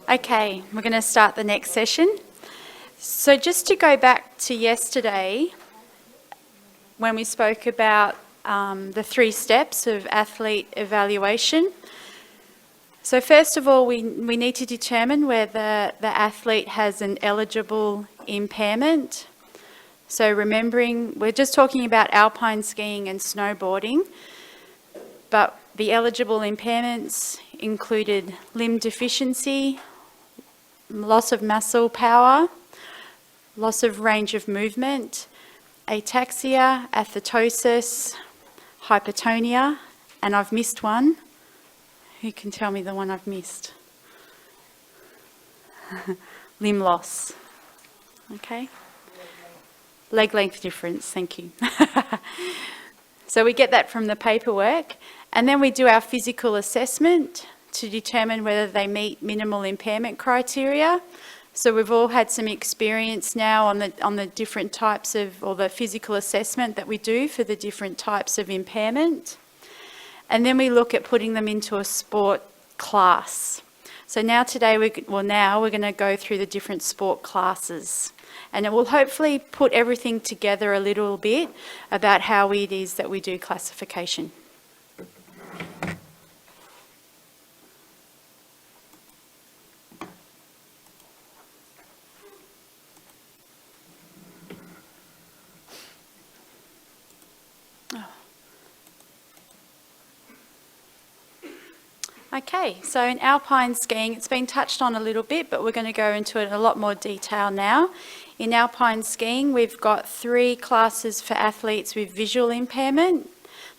Okay, we're going to start the next session. So just to go back to yesterday, when we spoke about the 3 steps of athlete evaluation. So first of all, we need to determine whether the athlete has an eligible impairment. So remembering, we're just talking about alpine skiing and snowboarding, but the eligible impairments included limb deficiency, loss of muscle power, loss of range of movement, ataxia, athetosis, hypertonia, and I've missed one. Who can tell me the one I've missed? Limb loss. Okay. Leg length difference, thank you. So we get that from the paperwork, and then we do our physical assessment to determine whether they meet minimal impairment criteria. So we've all had some experience now on the different types of, or the physical assessment that we do for the different types of impairment. And then we look at putting them into a sport class. So now we're going to go through the different sport classes. And it will hopefully put everything together a little bit about how it is that we do classification. Okay, so in alpine skiing, it's been touched on a little bit, but we're going to go into it in a lot more detail now. In alpine skiing, we've got 3 classes for athletes with visual impairment.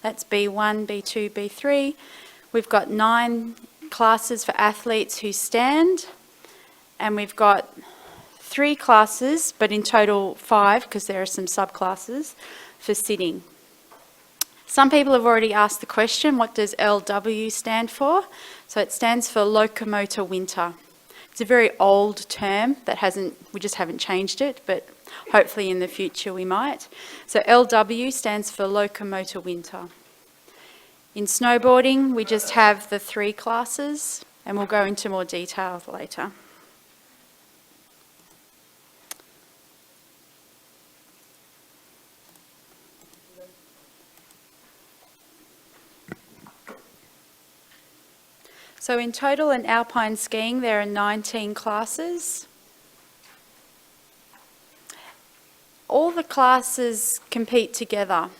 That's B1, B2, B3. We've got 9 classes for athletes who stand, and we've got 3 classes, but in total 5, because there are some subclasses, for sitting. Some people have already asked the question, what does LW stand for? So it stands for locomotor winter. It's a very old term that we just haven't changed it, but hopefully in the future we might. So LW stands for locomotor winter. In snowboarding, we just have the 3 classes, and we'll go into more details later. So in total in alpine skiing there are 19 classes. All the classes compete together.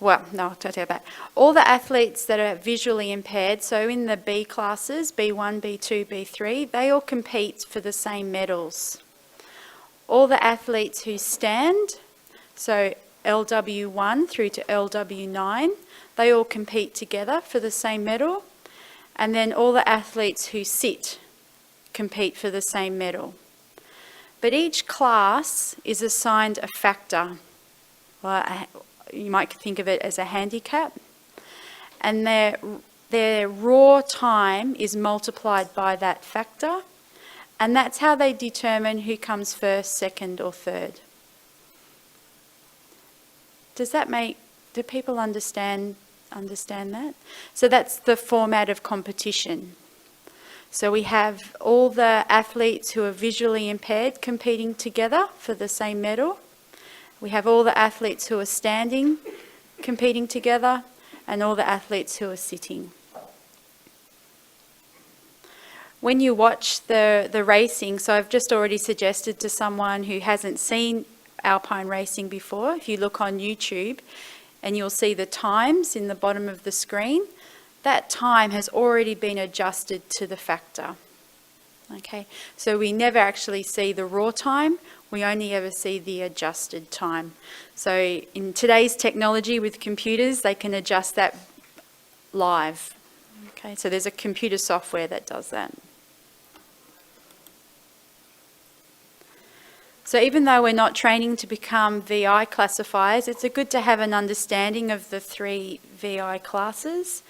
Well, no, I'll tell you about that. All the athletes that are visually impaired, so in the B classes, B1, B2, B3, they all compete for the same medals. All the athletes who stand, so LW1 through to LW9, they all compete together for the same medal. And then all the athletes who sit compete for the same medal. But each class is assigned a factor. Well, you might think of it as a handicap. And their raw time is multiplied by that factor. And that's how they determine who comes first, second or third. Do people understand that? So that's the format of competition. So we have all the athletes who are visually impaired competing together for the same medal. We have all the athletes who are standing competing together, and all the athletes who are sitting. When you watch the racing, so I've just already suggested to someone who hasn't seen alpine racing before, if you look on YouTube, and you'll see the times in the bottom of the screen. That time has already been adjusted to the factor. Okay, so we never actually see the raw time, we only ever see the adjusted time. So in today's technology with computers, they can adjust that live. Okay, so there's a computer software that does that. So even though we're not training to become VI classifiers, it's good to have an understanding of the 3 VI classes.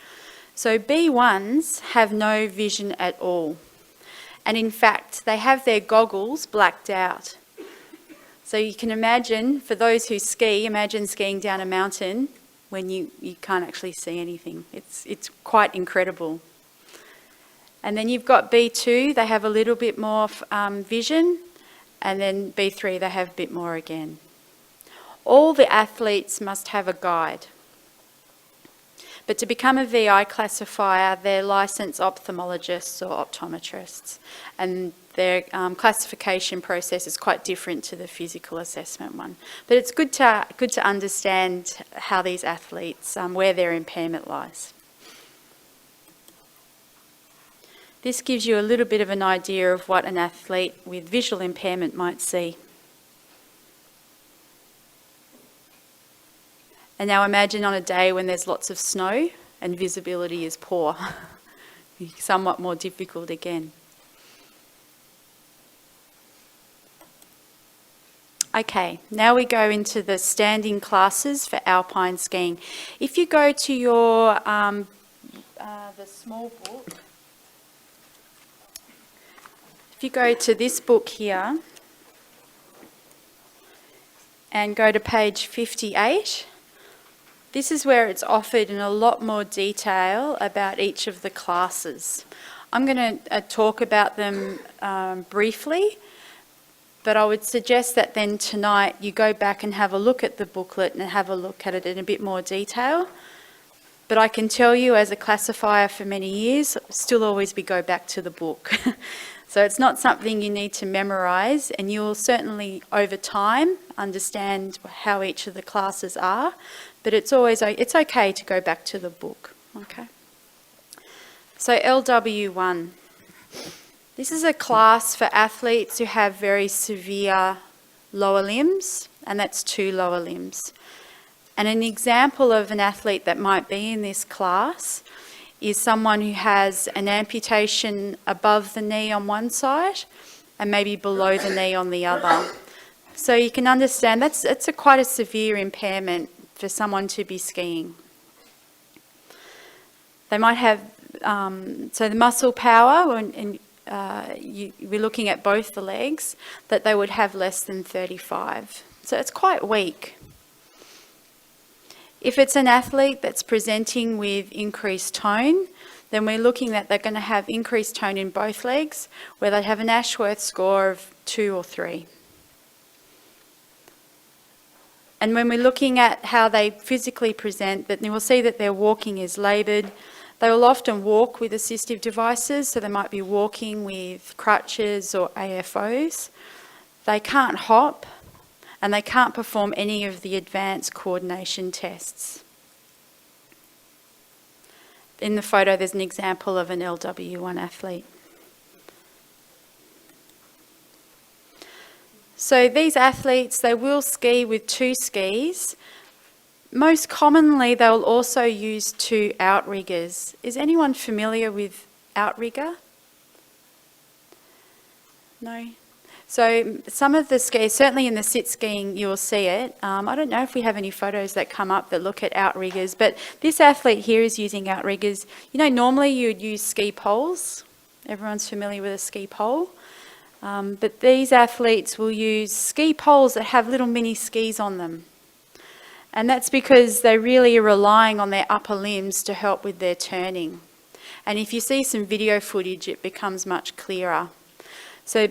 So B1s have no vision at all. And in fact, they have their goggles blacked out. So you can imagine, for those who ski, imagine skiing down a mountain when you can't actually see anything. It's quite incredible. And then you've got B2, they have a little bit more vision, and then B3, they have a bit more again. All the athletes must have a guide. But to become a VI classifier, they're licensed ophthalmologists or optometrists, and their classification process is quite different to the physical assessment one. But it's good to understand how these athletes, where their impairment lies. This gives you a little bit of an idea of what an athlete with visual impairment might see. And now imagine on a day when there's lots of snow and visibility is poor. Somewhat more difficult again. Okay, now we go into the standing classes for alpine skiing. If you go to your the small book, if you go to this book here and go to page 58, this is where it's offered in a lot more detail about each of the classes. I'm going to talk about them briefly, but I would suggest that then tonight you go back and have a look at the booklet and have a look at it in a bit more detail. But I can tell you, as a classifier for many years, still always go back to the book. So it's not something you need to memorise, and you'll certainly over time understand how each of the classes are, but it's okay to go back to the book. Okay. So LW1. This is a class for athletes who have very severe lower limbs, and that's 2 lower limbs. And an example of an athlete that might be in this class is someone who has an amputation above the knee on one side and maybe below the knee on the other. So you can understand it's quite a severe impairment for someone to be skiing. They might have, so the muscle power, and we're looking at both the legs, that they would have less than 35. So it's quite weak. If it's an athlete that's presenting with increased tone, then we're looking that they're going to have increased tone in both legs, where they have an Ashworth score of 2 or 3. And when we're looking at how they physically present, that you will see that their walking is laboured. They will often walk with assistive devices, so they might be walking with crutches or AFOs. They can't hop, and they can't perform any of the advanced coordination tests. In the photo, there's an example of an LW1 athlete. So these athletes, they will ski with 2 skis. Most commonly, they'll also use 2 outriggers. Is anyone familiar with outrigger? No? So some of the skis, certainly in the sit skiing, you'll see it. I don't know if we have any photos that come up that look at outriggers, but this athlete here is using outriggers. You know, normally you'd use ski poles. Everyone's familiar with a ski pole. But these athletes will use ski poles that have little mini skis on them. And that's because they really are relying on their upper limbs to help with their turning. And if you see some video footage, it becomes much clearer. So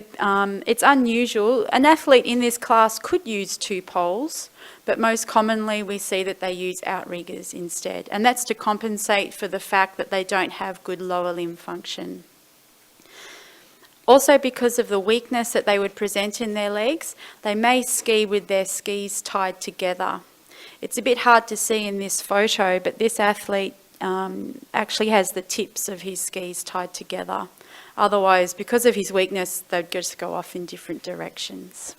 it's unusual. An athlete in this class could use 2 poles, but most commonly we see that they use outriggers instead. And that's to compensate for the fact that they don't have good lower limb function. Also, because of the weakness that they would present in their legs, they may ski with their skis tied together. It's a bit hard to see in this photo, but this athlete actually has the tips of his skis tied together. Otherwise, because of his weakness, they'd just go off in different directions.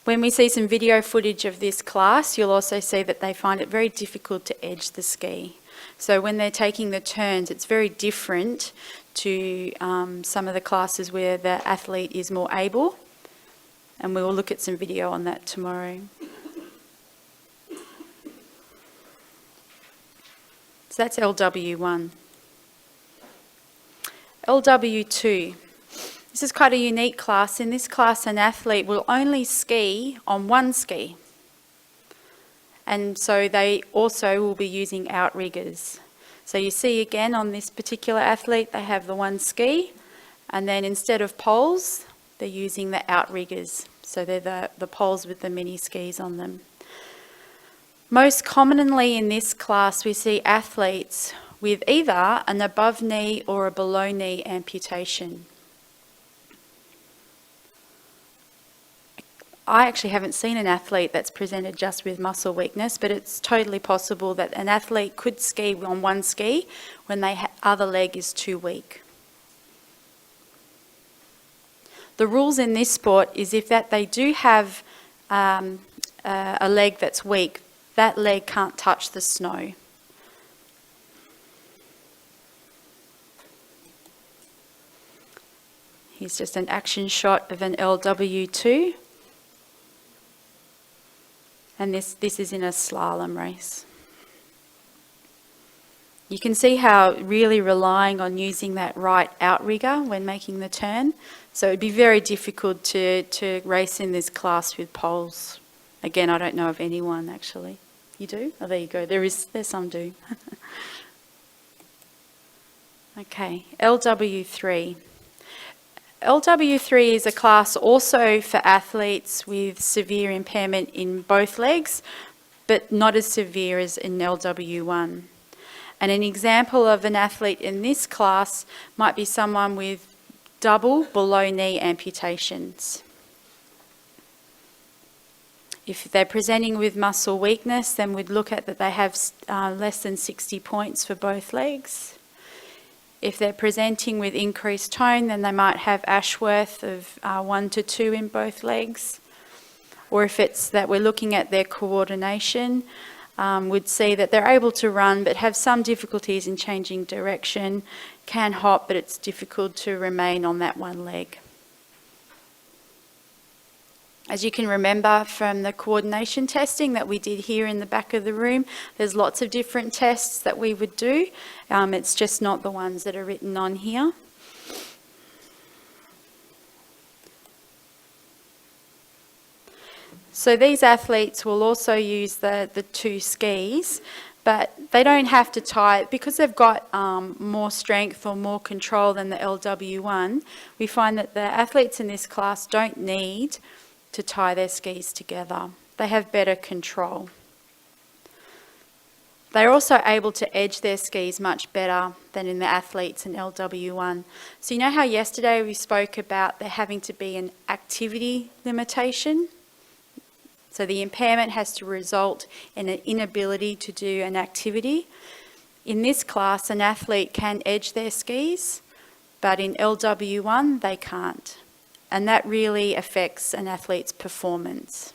When we see some video footage of this class, you'll also see that they find it very difficult to edge the ski. So when they're taking the turns, it's very different to some of the classes where the athlete is more able. And we will look at some video on that tomorrow. So that's LW1. LW2. This is quite a unique class. In this class, an athlete will only ski on one ski. And so they also will be using outriggers. So you see again on this particular athlete, they have the one ski, and then instead of poles, they're using the outriggers. So they're the poles with the mini skis on them. Most commonly in this class, we see athletes with either an above knee or a below knee amputation. I actually haven't seen an athlete that's presented just with muscle weakness, but it's totally possible that an athlete could ski on one ski when their other leg is too weak. The rules in this sport is if that they do have a leg that's weak, that leg can't touch the snow. Here's just an action shot of an LW2. And this is in a slalom race. You can see how really relying on using that right outrigger when making the turn. So it'd be very difficult to race in this class with poles. Again, I don't know of anyone actually. You do? Oh, there you go. There's some do. Okay, LW3. LW3 is a class also for athletes with severe impairment in both legs, but not as severe as in LW1. And an example of an athlete in this class might be someone with double below knee amputations. If they're presenting with muscle weakness, then we'd look at that they have less than 60 points for both legs. If they're presenting with increased tone, then they might have Ashworth of 1 to 2 in both legs. Or if it's that we're looking at their coordination, we'd see that they're able to run but have some difficulties in changing direction, can hop, but it's difficult to remain on that one leg. As you can remember from the coordination testing that we did here in the back of the room, there's lots of different tests that we would do. It's just not the ones that are written on here. So these athletes will also use the two skis, but they don't have to tie it because they've got more strength or more control than the LW1. We find that the athletes in this class don't need to tie their skis together. They have better control. They're also able to edge their skis much better than in the athletes in LW1. So you know how yesterday we spoke about there having to be an activity limitation? So the impairment has to result in an inability to do an activity. In this class, an athlete can edge their skis, but in LW1 they can't. And that really affects an athlete's performance.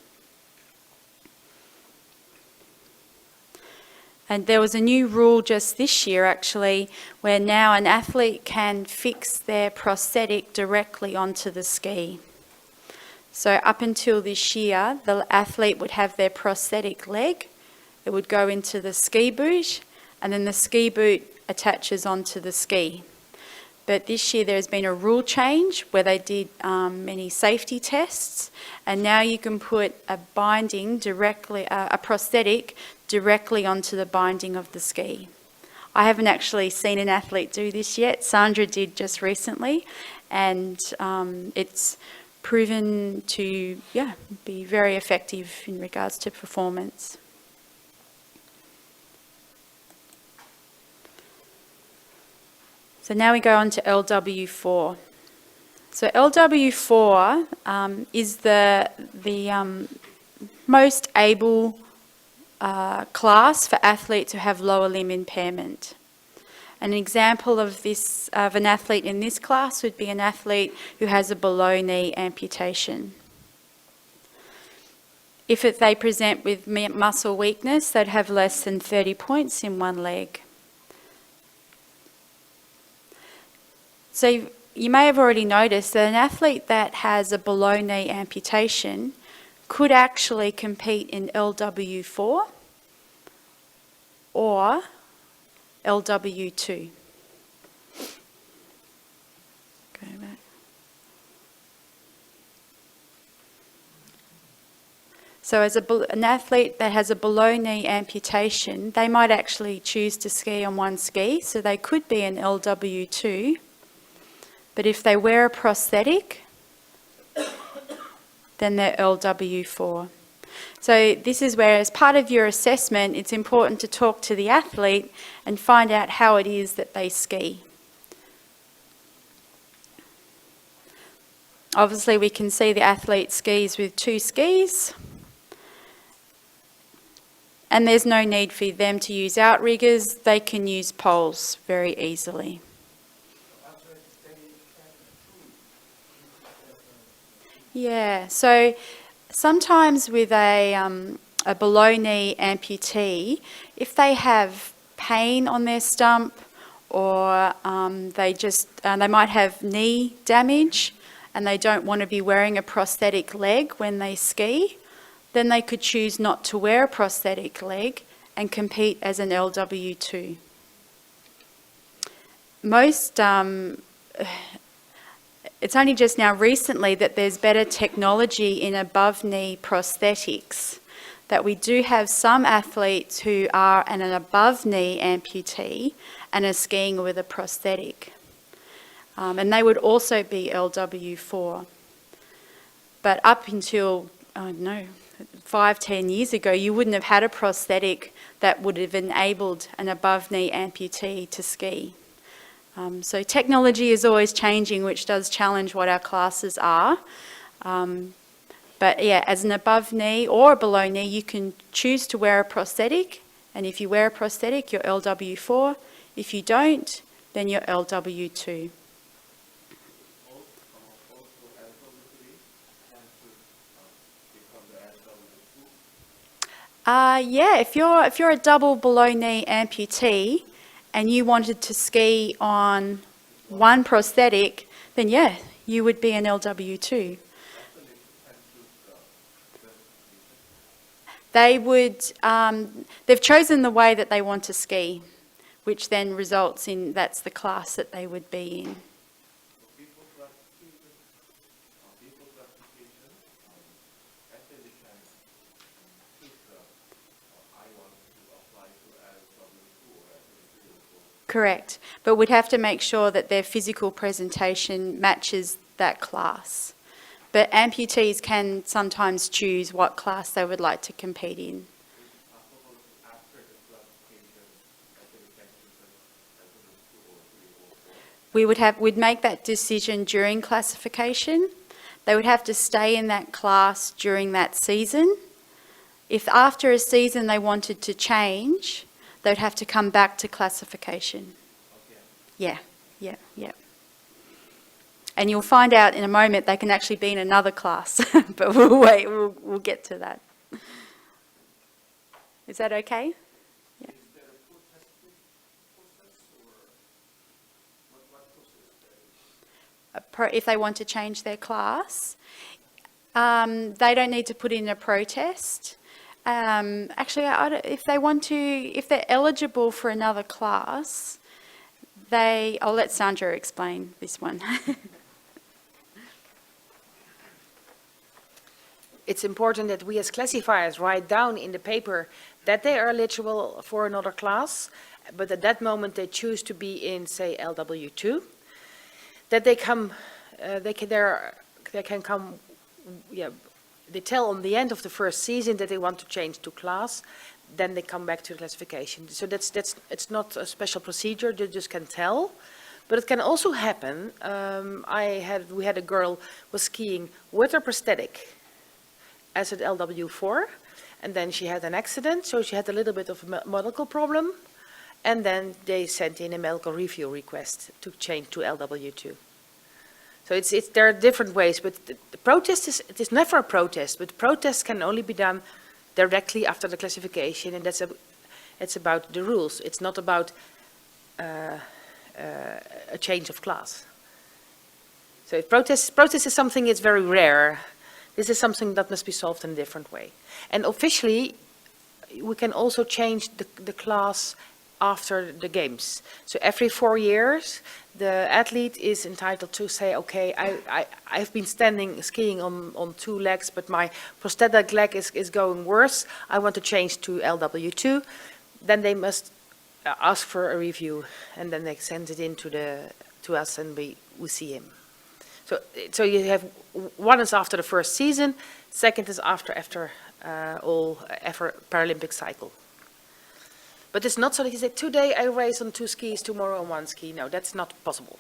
And there was a new rule just this year actually, where now an athlete can fix their prosthetic directly onto the ski. So up until this year, the athlete would have their prosthetic leg, it would go into the ski boot, and then the ski boot attaches onto the ski. But this year there's been a rule change where they did many safety tests, and now you can put a binding directly, a prosthetic directly onto the binding of the ski. I haven't actually seen an athlete do this yet. Sandra did just recently, and it's proven to be very effective in regards to performance. So now we go on to LW4. So LW4 is the most able class for athletes who have lower limb impairment. An example of this, of an athlete in this class would be an athlete who has a below knee amputation. If they present with muscle weakness, they'd have less than 30 points in one leg. So you may have already noticed that an athlete that has a below knee amputation could actually compete in LW4 or LW2. Go back. So So as an athlete that has a below-knee amputation, they might actually choose to ski on one ski, so they could be an LW2. But if they wear a prosthetic, then they're LW4. So this is where, as part of your assessment, it's important to talk to the athlete and find out how it is that they ski. Obviously, we can see the athlete skis with 2 skis. And there's no need for them to use outriggers. They can use poles very easily. Yeah, so sometimes with a below-knee amputee, if they have pain on their stump or they might have knee damage and they don't want to be wearing a prosthetic leg when they ski, then they could choose not to wear a prosthetic leg and compete as an LW2. It's only just now recently that there's better technology in above-knee prosthetics, that we do have some athletes who are an above-knee amputee and are skiing with a prosthetic. And they would also be LW4. But up until, 5-10 years ago, you wouldn't have had a prosthetic that would have enabled an above-knee amputee to ski. So technology is always changing, which does challenge what our classes are. But yeah, as an above knee or a below knee, you can choose to wear a prosthetic. And if you wear a prosthetic, you're LW4. If you don't, then you're LW2. Yeah, if you're a double below knee amputee and you wanted to ski on one prosthetic, then yeah, you would be an LW2. They would, they've chosen the way that they want to ski, which then results in that's the class that they would be in. Correct, but we'd have to make sure that their physical presentation matches that class. But amputees can sometimes choose what class they would like to compete in. We'd make that decision during classification. They would have to stay in that class during that season. If after a season they wanted to change, they'd have to come back to classification. Okay. Yeah. And you'll find out in a moment they can actually be in another class, but we'll wait, we'll get to that. Is that okay? Yeah. Is there a process or what process? If they want to change their class, they don't need to put in a protest. Actually, if they're eligible for another class, I'll let Sandra explain this one. It's important that we as classifiers write down in the paper that they are eligible for another class, but at that moment they choose to be in, say, LW2. That they come, they can come. Yeah, they tell on the end of the first season that they want to change to class. Then they come back to the classification. So it's not a special procedure. They just can tell. But it can also happen. We had a girl was skiing with her prosthetic as an LW4, and then she had an accident, so she had a little bit of a medical problem, and then they sent in a medical review request to change to LW2. So there are different ways, but the protest is never a protest, but protests can only be done directly after the classification, and it's about the rules. It's not about a change of class. So if protest is something that's very rare. This is something that must be solved in a different way. And officially, we can also change the class after the games. So every 4 years, the athlete is entitled to say, okay, I've been skiing on 2 legs, but my prosthetic leg is going worse. I want to change to LW2. Then they must ask for a review, and then they send it in to us, and we see him. So you have, one is after the first season, second is after Paralympic cycle. But it's not so that you say, today I race on 2 skis, tomorrow on 1 ski. No, that's not possible.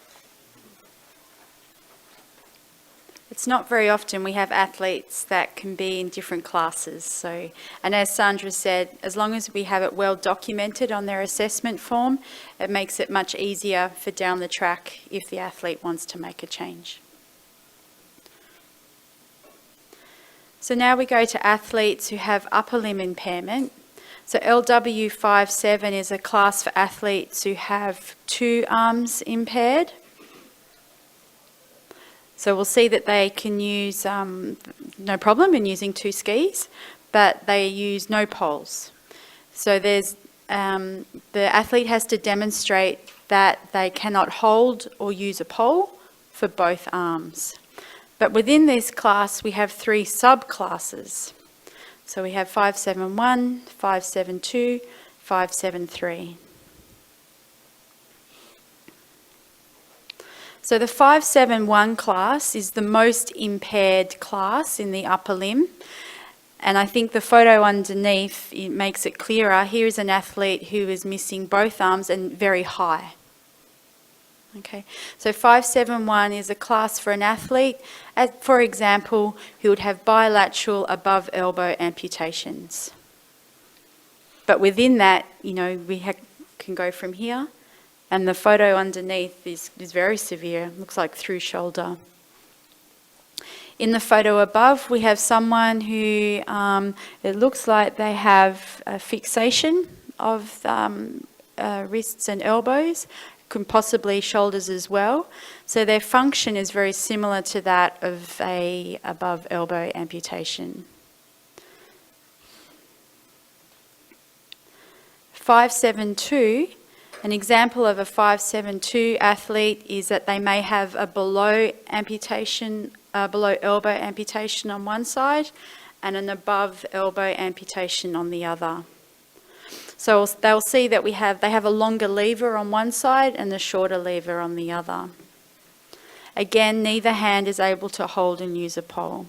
It's not very often we have athletes that can be in different classes. So, and as Sandra said, as long as we have it well documented on their assessment form, it makes it much easier for down the track if the athlete wants to make a change. So now we go to athletes who have upper limb impairment. So LW57 is a class for athletes who have 2 arms impaired. So we'll see that they can use no problem in using 2 skis, but they use no poles. So there's the athlete has to demonstrate that they cannot hold or use a pole for both arms. But within this class, we have 3 subclasses. So we have 571, 572, 573. So the 571 class is the most impaired class in the upper limb. And I think the photo underneath, it makes it clearer. Here is an athlete who is missing both arms and very high. Okay, so 571 is a class for an athlete, for example, who would have bilateral above elbow amputations. But within that, we can go from here, and the photo underneath is very severe, looks like through shoulder. In the photo above, we have someone who, it looks like they have a fixation of wrists and elbows, possibly shoulders as well. So their function is very similar to that of a above elbow amputation. 572, an example of a 572 athlete is that they may have a below elbow amputation on one side and an above elbow amputation on the other. So they'll see that they have a longer lever on one side and a shorter lever on the other. Again, neither hand is able to hold and use a pole.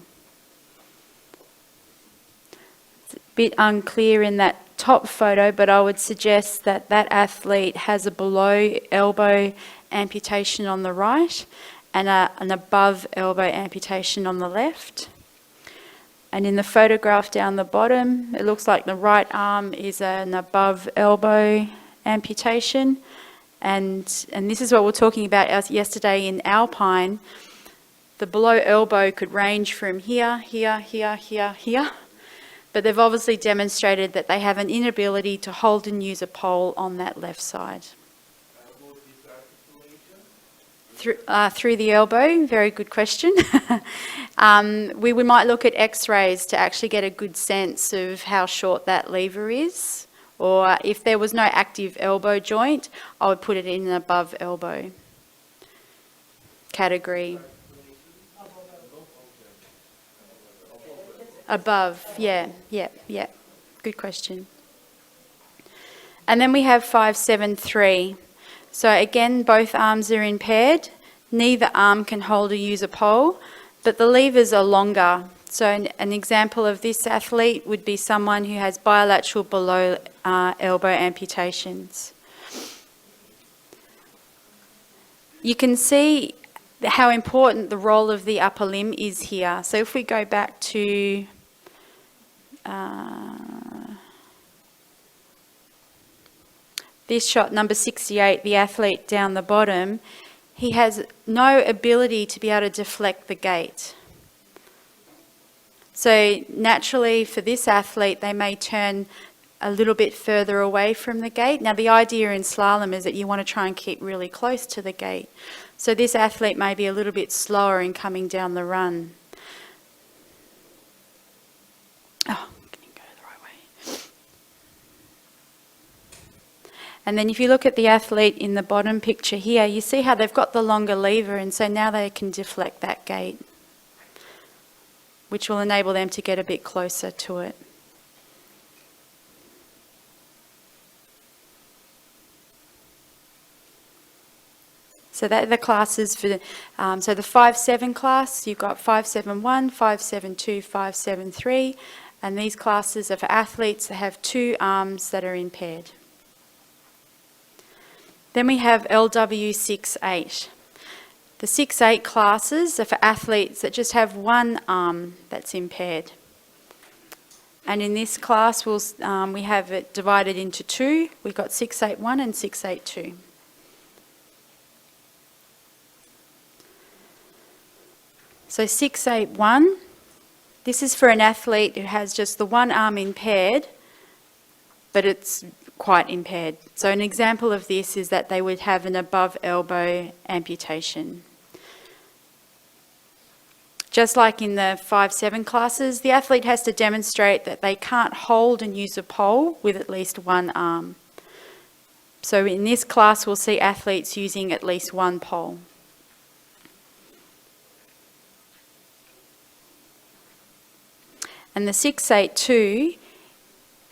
It's a bit unclear in that top photo, but I would suggest that that athlete has a below elbow amputation on the right and an above elbow amputation on the left. And in the photograph down the bottom, it looks like the right arm is an above elbow amputation. And this is what we were talking about yesterday in Alpine. The below elbow could range from here, here, here, here, here. But they've obviously demonstrated that they have an inability to hold and use a pole on that left side. Through the elbow, very good question. We might look at x-rays to actually get a good sense of how short that lever is. Or if there was no active elbow joint, I would put it in an above elbow category. Above, yeah. Good question. And then we have 573. So again, both arms are impaired. Neither arm can hold or use a pole, but the levers are longer. So an example of this athlete would be someone who has bilateral below elbow amputations. You can see how important the role of the upper limb is here. So if we go back to this shot, number 68, the athlete down the bottom, he has no ability to be able to deflect the gait. So naturally for this athlete, they may turn a little bit further away from the gate. Now the idea in slalom is that you want to try and keep really close to the gate. So this athlete may be a little bit slower in coming down the run. And then if you look at the athlete in the bottom picture here, you see how they've got the longer lever, and so now they can deflect that gate, which will enable them to get a bit closer to it. So that are the classes for, so the 5-7 class, you've got 5-7-1, 5-7-2, 5-7-3, and these classes are for athletes that have 2 arms that are impaired. Then we have LW 6-8. The 6-8 classes are for athletes that just have 1 arm that's impaired. And in this class, we have it divided into 2. We've got 6-8-1 and 6-8-2. So 6-8-1, this is for an athlete who has just the 1 arm impaired, but it's quite impaired. So an example of this is that they would have an above elbow amputation. Just like in the 5-7 classes, the athlete has to demonstrate that they can't hold and use a pole with at least 1 arm. So in this class, we'll see athletes using at least 1 pole. And the 6-8-2,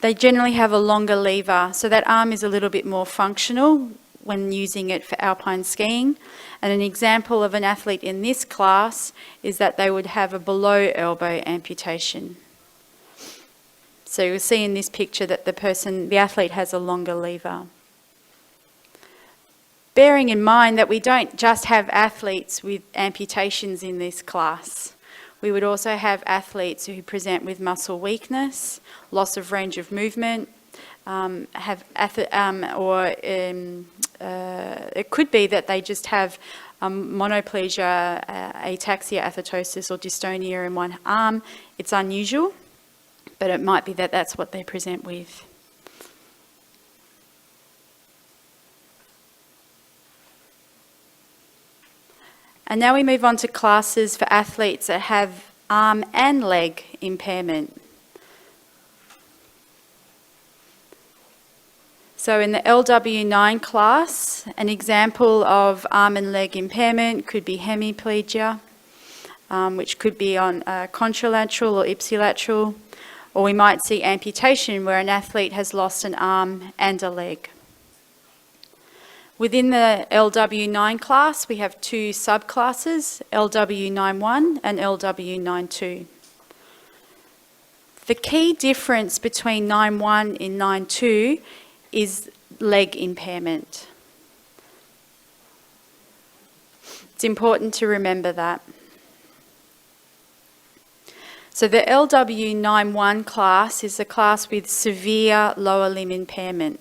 they generally have a longer lever, so that arm is a little bit more functional when using it for alpine skiing. And an example of an athlete in this class is that they would have a below elbow amputation. So you'll see in this picture that the athlete has a longer lever. Bearing in mind that we don't just have athletes with amputations in this class. We would also have athletes who present with muscle weakness, loss of range of movement, it could be that they just have monoplegia, ataxia, athetosis, or dystonia in 1 arm. It's unusual, but it might be that that's what they present with. And now we move on to classes for athletes that have arm and leg impairment. So in the LW9 class, an example of arm and leg impairment could be hemiplegia, which could be on contralateral or ipsilateral, or we might see amputation where an athlete has lost an arm and a leg. Within the LW9 class, we have 2 subclasses, LW91 and LW92. The key difference between 9.1 and 9.2 is leg impairment. It's important to remember that. So the LW91 class is a class with severe lower limb impairment,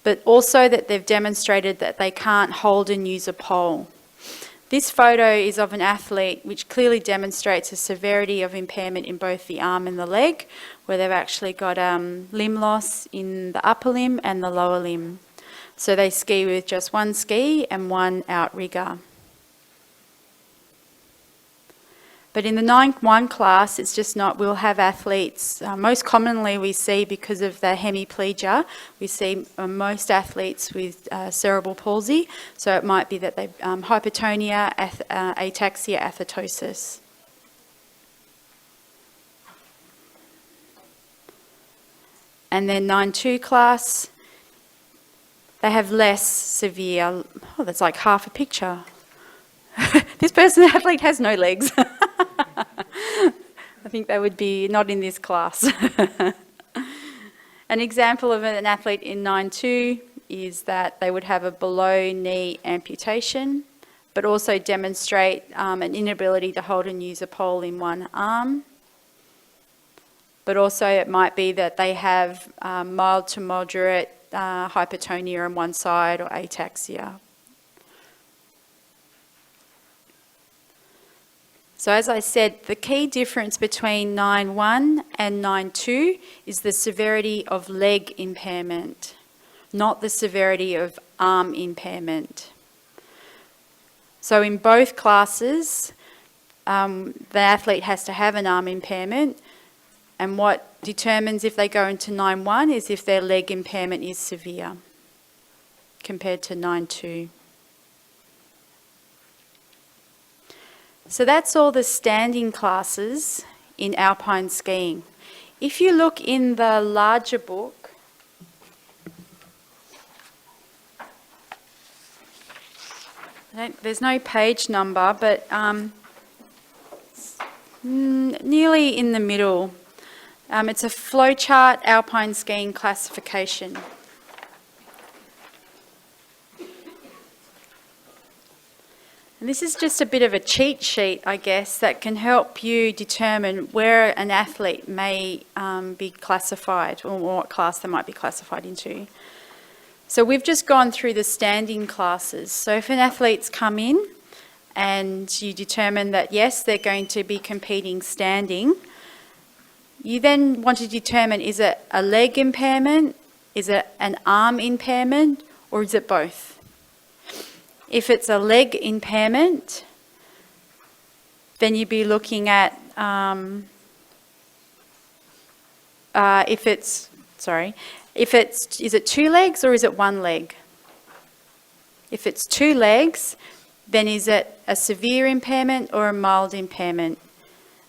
but also that they've demonstrated that they can't hold and use a pole. This photo is of an athlete which clearly demonstrates a severity of impairment in both the arm and the leg, where they've actually got limb loss in the upper limb and the lower limb. So they ski with just 1 ski and 1 outrigger. But in the 9.1 class, it's just not, we'll have athletes, most commonly we see because of the hemiplegia, we see most athletes with cerebral palsy, so it might be that they hypertonia, ataxia, athetosis. And then 9.2 class, they have less severe, oh, that's like half a picture. This athlete has no legs. I think they would be not in this class. An example of an athlete in 9.2 is that they would have a below knee amputation, but also demonstrate an inability to hold and use a pole in 1 arm. But also it might be that they have mild to moderate hypertonia on 1 side or ataxia. So as I said, the key difference between 9.1 and 9.2 is the severity of leg impairment, not the severity of arm impairment. So in both classes, the athlete has to have an arm impairment, and what determines if they go into 9.1 is if their leg impairment is severe. compared to 9.2. So that's all the standing classes in alpine skiing. If you look in the larger book, there's no page number, but nearly in the middle. It's a flowchart alpine skiing classification. And this is just a bit of a cheat sheet, I guess, that can help you determine where an athlete may be classified, or what class they might be classified into. So we've just gone through the standing classes. So if an athlete's come in and you determine that, yes, they're going to be competing standing, you then want to determine, is it a leg impairment, is it an arm impairment, or is it both? If it's a leg impairment, then you'd be looking at is it 2 legs or is it 1 leg? If it's 2 legs, then is it a severe impairment or a mild impairment?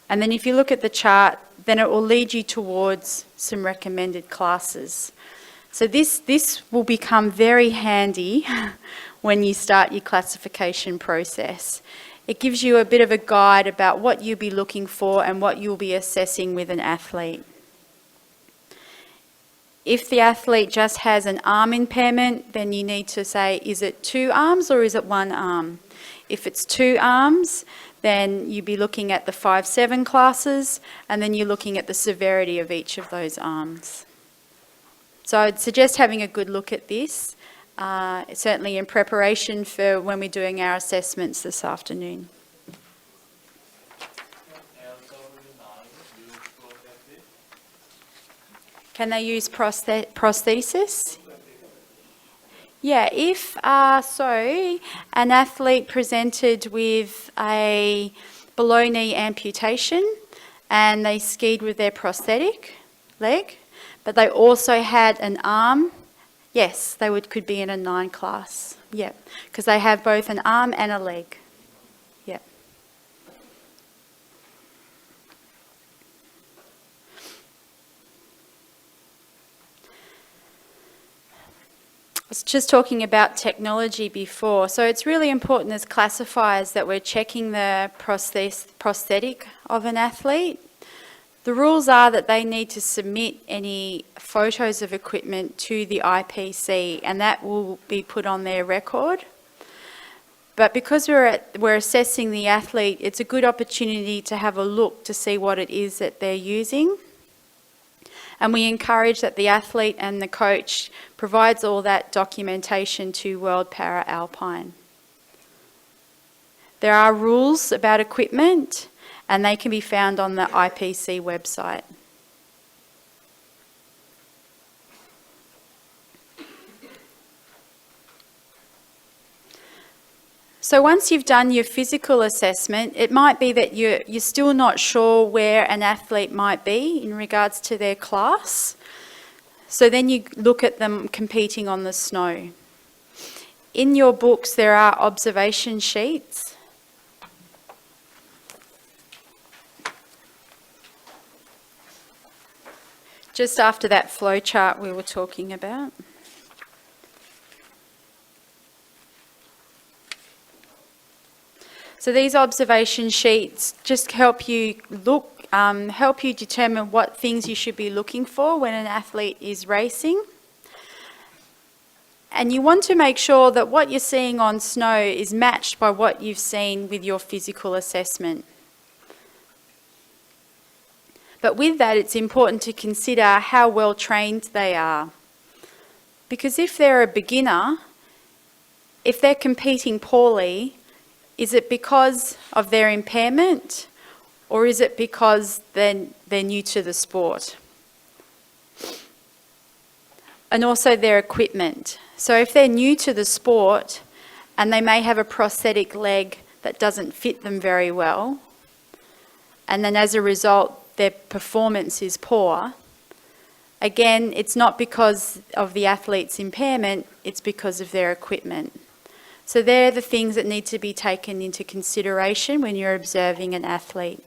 And then if you look at the chart, then it will lead you towards some recommended classes. So this will become very handy when you start your classification process. It gives you a bit of a guide about what you'll be looking for and what you'll be assessing with an athlete. If the athlete just has an arm impairment, then you need to say, is it 2 arms or is it 1 arm? If it's 2 arms, then you'd be looking at the 5-7 classes, and then you're looking at the severity of each of those arms. So I'd suggest having a good look at this, certainly in preparation for when we're doing our assessments this afternoon. Can they use prosthesis? Yeah, if so, an athlete presented with a below-knee amputation and they skied with their prosthetic leg, but they also had an arm, yes, they could be in a 9 class. Yeah, because they have both an arm and a leg. Yeah. I was just talking about technology before, so it's really important as classifiers that we're checking the prosthetic of an athlete. The rules are that they need to submit any photos of equipment to the IPC, and that will be put on their record. But because we're assessing the athlete, it's a good opportunity to have a look to see what it is that they're using. And we encourage that the athlete and the coach provides all that documentation to World Para Alpine. There are rules about equipment, and they can be found on the IPC website. So once you've done your physical assessment, it might be that you're still not sure where an athlete might be in regards to their class. So then you look at them competing on the snow. In your books there are observation sheets. Just after that flow chart we were talking about. So these observation sheets just help you help you determine what things you should be looking for when an athlete is racing. And you want to make sure that what you're seeing on snow is matched by what you've seen with your physical assessment. But with that, it's important to consider how well trained they are. Because if they're a beginner, if they're competing poorly, is it because of their impairment, or is it because they're new to the sport? And also their equipment. So if they're new to the sport and they may have a prosthetic leg that doesn't fit them very well, and then as a result their performance is poor, Again, it's not because of the athlete's impairment, it's because of their equipment. So they're the things that need to be taken into consideration when you're observing an athlete.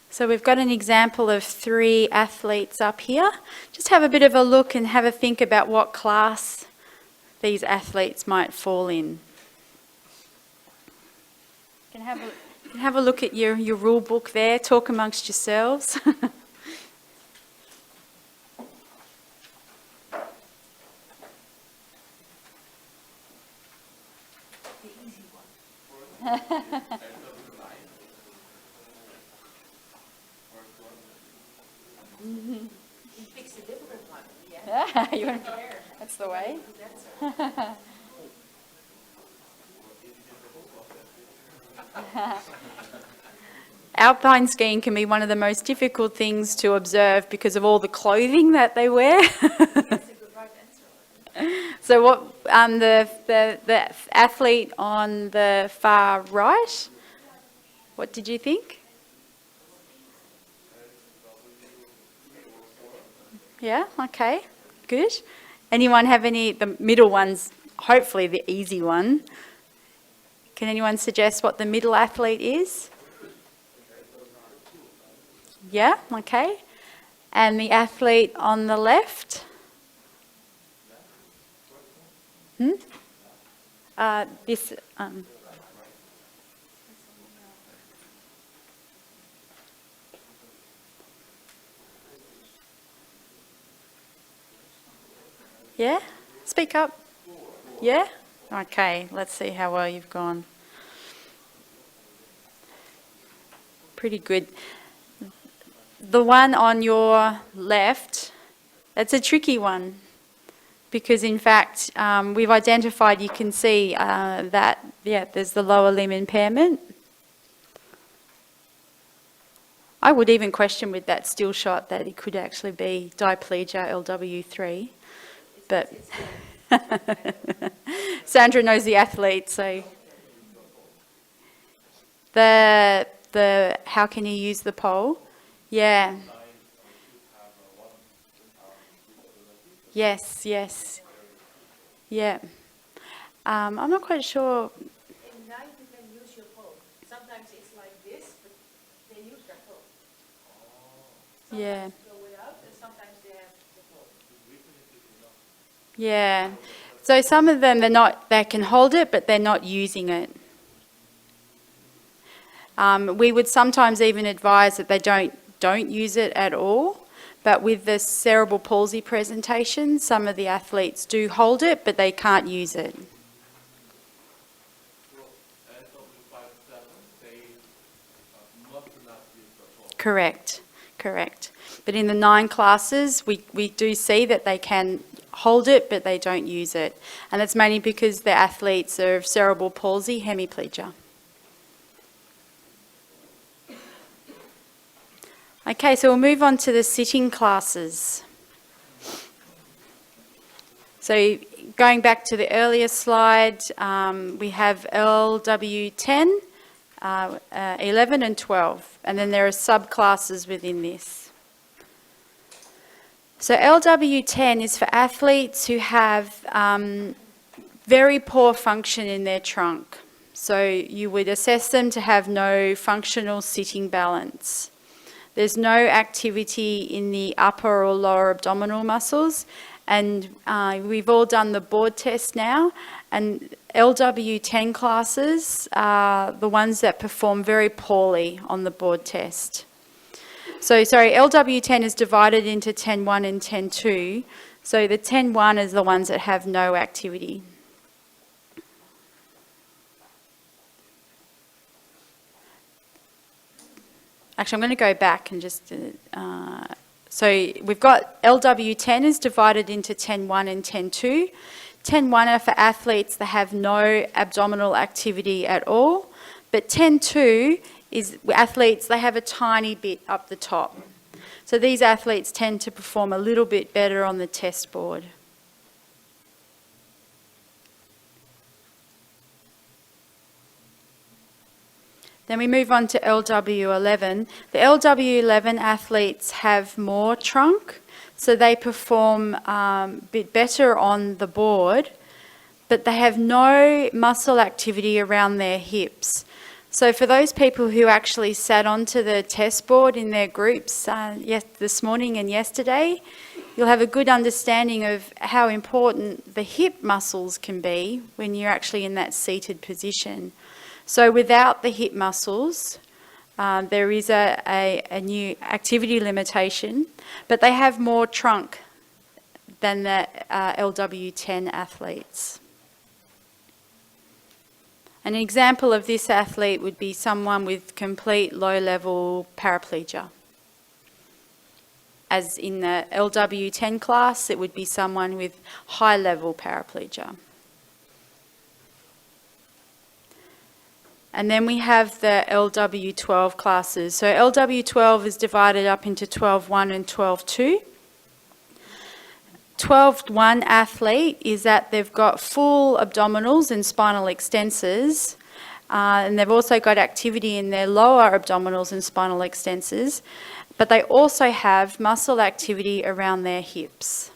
So we've got an example of 3 athletes up here. Just have a bit of a look and have a think about what class these athletes might fall in. You can have a look at your rule book there, talk amongst yourselves. That's the way. Alpine skiing can be one of the most difficult things to observe because of all the clothing that they wear. So what the athlete on the far right, what did you think? Yeah, okay, good. Anyone have the middle one's hopefully the easy one. Can anyone suggest what the middle athlete is? Yeah, okay. And the athlete on the left? This. Yeah? Speak up. Yeah? Okay, let's see how well you've gone. Pretty good. The one on your left, that's a tricky one because in fact we've identified, you can see that, there's the lower limb impairment. I would even question with that still shot that it could actually be diplegia LW3. But Sandra knows the athlete, so the how can you use the pole? Yeah. Yes. Yeah. I'm not quite sure. In 9 you can use your pole. Sometimes it's like this, but they use their pole. Yeah. Sometimes go without, and sometimes they have the pole. Yeah. So some of them they can hold it, but they're not using it. We would sometimes even advise that they don't use it at all. But with the cerebral palsy presentation, some of the athletes do hold it, but they can't use it. Correct. But in the 9 classes, we do see that they can hold it, but they don't use it. And that's mainly because the athletes are of cerebral palsy, hemiplegia. Okay, so we'll move on to the sitting classes. So going back to the earlier slide, we have LW10, 11 and 12, and then there are subclasses within this. So LW10 is for athletes who have very poor function in their trunk. So you would assess them to have no functional sitting balance. There's no activity in the upper or lower abdominal muscles, and we've all done the board test now, and LW10 classes are the ones that perform very poorly on the board test. So, LW10 is divided into 10.1 and 10.2, so the 10.1 is the ones that have no activity. Actually, I'm going to go back and just... so we've got LW10 is divided into 10.1 and 10.2. 10.1 are for athletes that have no abdominal activity at all, but 10.2 is athletes, they have a tiny bit up the top. So these athletes tend to perform a little bit better on the test board. Then we move on to LW11. The LW11 athletes have more trunk, so they perform a bit better on the board, but they have no muscle activity around their hips. So for those people who actually sat onto the test board in their groups this morning and yesterday, you'll have a good understanding of how important the hip muscles can be when you're actually in that seated position. So without the hip muscles, there is a new activity limitation, but they have more trunk than the LW10 athletes. An example of this athlete would be someone with complete low-level paraplegia. As in the LW10 class, it would be someone with high-level paraplegia. And then we have the LW12 classes. So LW12 is divided up into 12.1 and 12.2. 12.1 athlete is that they've got full abdominals and spinal extensors, and they've also got activity in their lower abdominals and spinal extensors, but they also have muscle activity around their hips.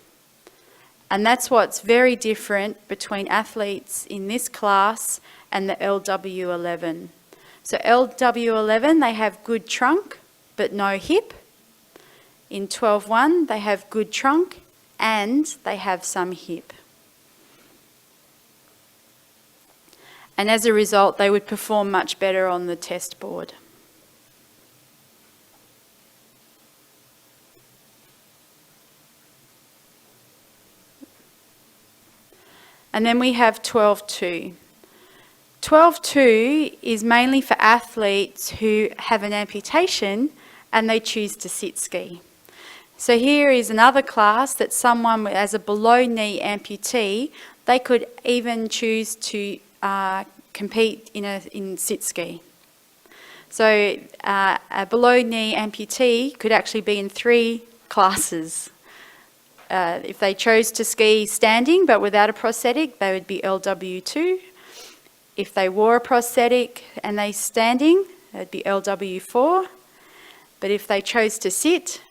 And that's what's very different between athletes in this class and the LW11. So LW11, they have good trunk, but no hip. In 12.1, they have good trunk, and they have some hip. And as a result, they would perform much better on the test board. And then we have 12.2. 12.2 is mainly for athletes who have an amputation and they choose to sit ski. So here is another class that someone as a below-knee amputee, they could even choose to compete in sit ski. So a below-knee amputee could actually be in 3 classes. If they chose to ski standing but without a prosthetic, they would be LW2. If they wore a prosthetic and they standing, it would be LW4. But if they chose to sit,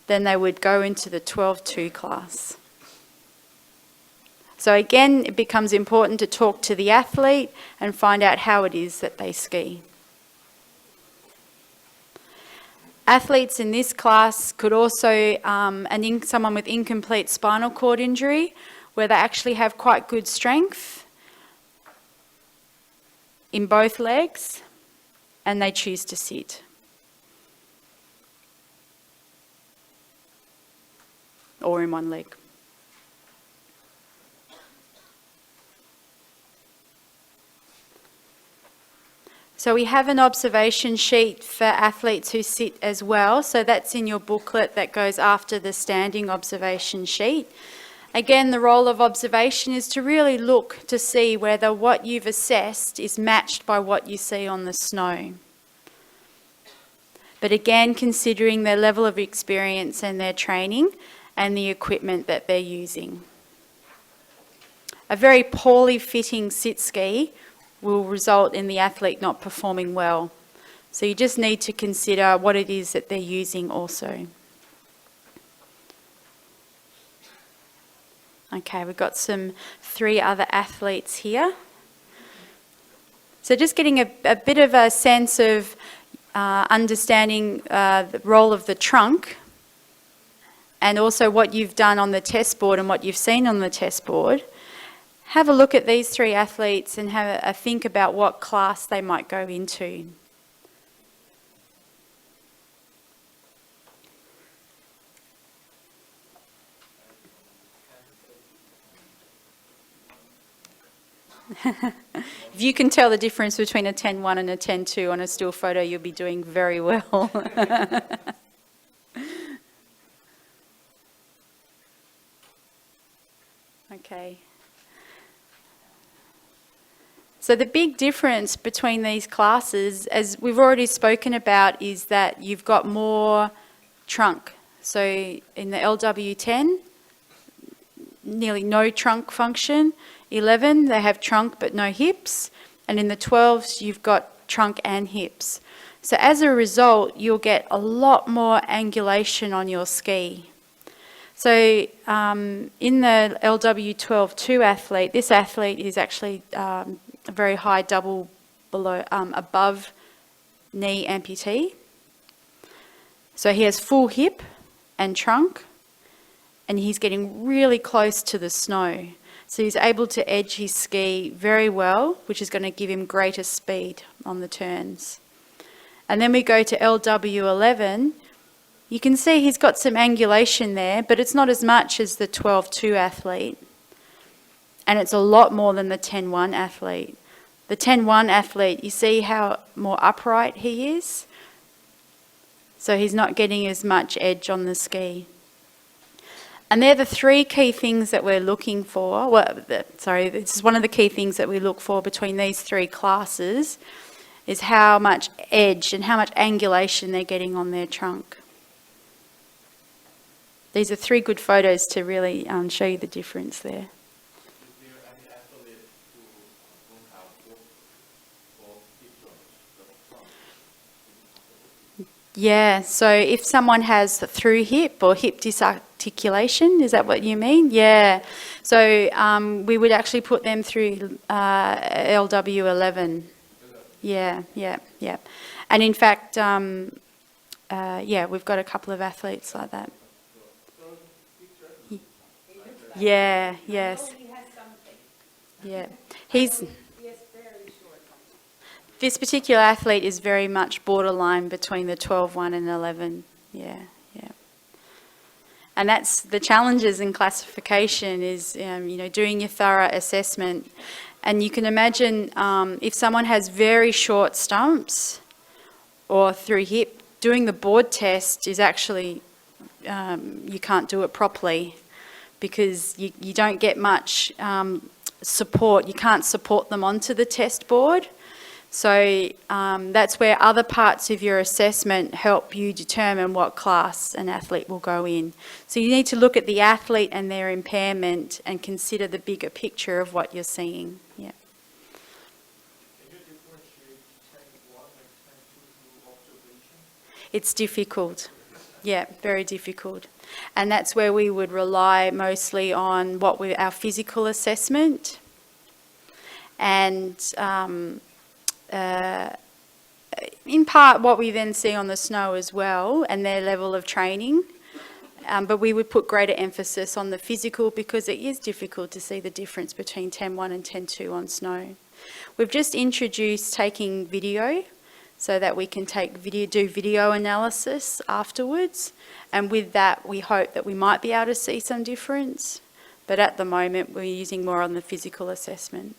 then they would go into the 12.2 class. So again, it becomes important to talk to the athlete and find out how it is that they ski. Athletes in this class could also, someone with incomplete spinal cord injury, where they actually have quite good strength in both legs, and they choose to sit. Or in one leg. So we have an observation sheet for athletes who sit as well. So that's in your booklet that goes after the standing observation sheet. Again, the role of observation is to really look to see whether what you've assessed is matched by what you see on the snow. But again, considering their level of experience and their training and the equipment that they're using. A very poorly fitting sit ski will result in the athlete not performing well. So you just need to consider what it is that they're using also. Okay, we've got 3 other athletes here. So just getting a bit of a sense of understanding the role of the trunk and also what you've done on the test board and what you've seen on the test board. Have a look at these 3 athletes and have a think about what class they might go into. If you can tell the difference between a 10.1 and a 10.2 on a still photo, you'll be doing very well. Okay. So the big difference between these classes, as we've already spoken about, is that you've got more trunk. So in the LW10, nearly no trunk function. 11, they have trunk but no hips. And in the 12s, you've got trunk and hips. So as a result, you'll get a lot more angulation on your ski. So in the LW12-2 athlete, this athlete is actually a very high double below, above knee amputee. So he has full hip and trunk, and he's getting really close to the snow. So he's able to edge his ski very well, which is going to give him greater speed on the turns. And then we go to LW11. You can see he's got some angulation there, but it's not as much as the 12-2 athlete. And it's a lot more than the 10-1 athlete. The 10-1 athlete, you see how more upright he is? So he's not getting as much edge on the ski. And they're the three key things that we're looking for. This is one of the key things that we look for between these three classes, is how much edge and how much angulation they're getting on their trunk. These are three good photos to really show you the difference there. Is there any athlete who don't have both hip joints? Yeah, so if someone has through hip or hip disarticulation, is that what you mean? Yeah, so we would actually put them through LW11. Yeah. And in fact, we've got a couple of athletes like that. Yeah, yes. Yeah, this particular athlete is very much borderline between the 12-1 and 11. Yeah. And that's the challenges in classification is, doing your thorough assessment. And you can imagine if someone has very short stumps or through hip, doing the board test is actually, you can't do it properly because you don't get much support. You can't support them onto the test board. So that's where other parts of your assessment help you determine what class an athlete will go in. So you need to look at the athlete and their impairment and consider the bigger picture of what you're seeing. Yeah. Can you differentiate 10-1 and 10-2 through observation? It's difficult. Yeah, very difficult. And that's where we would rely mostly on our physical assessment and in part what we then see on the snow as well and their level of training. But we would put greater emphasis on the physical because it is difficult to see the difference between 10-1 and 10-2 on snow. We've just introduced taking video so that we can do video analysis afterwards. And with that, we hope that we might be able to see some difference. But at the moment, we're using more on the physical assessment.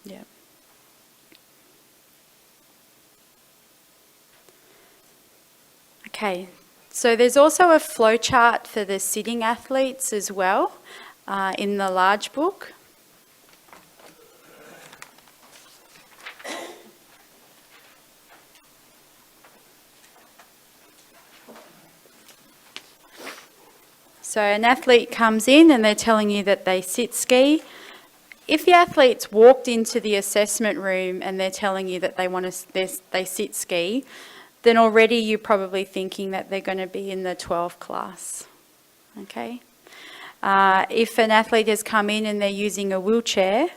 Yeah. Okay, so there's also a flowchart for the sitting athletes as well in the large book. So an athlete comes in and they're telling you that they sit ski. If the athlete's walked into the assessment room and they're telling you that they sit ski, then already you're probably thinking that they're going to be in the 12 class. Okay? If an athlete has come in and they're using a wheelchair,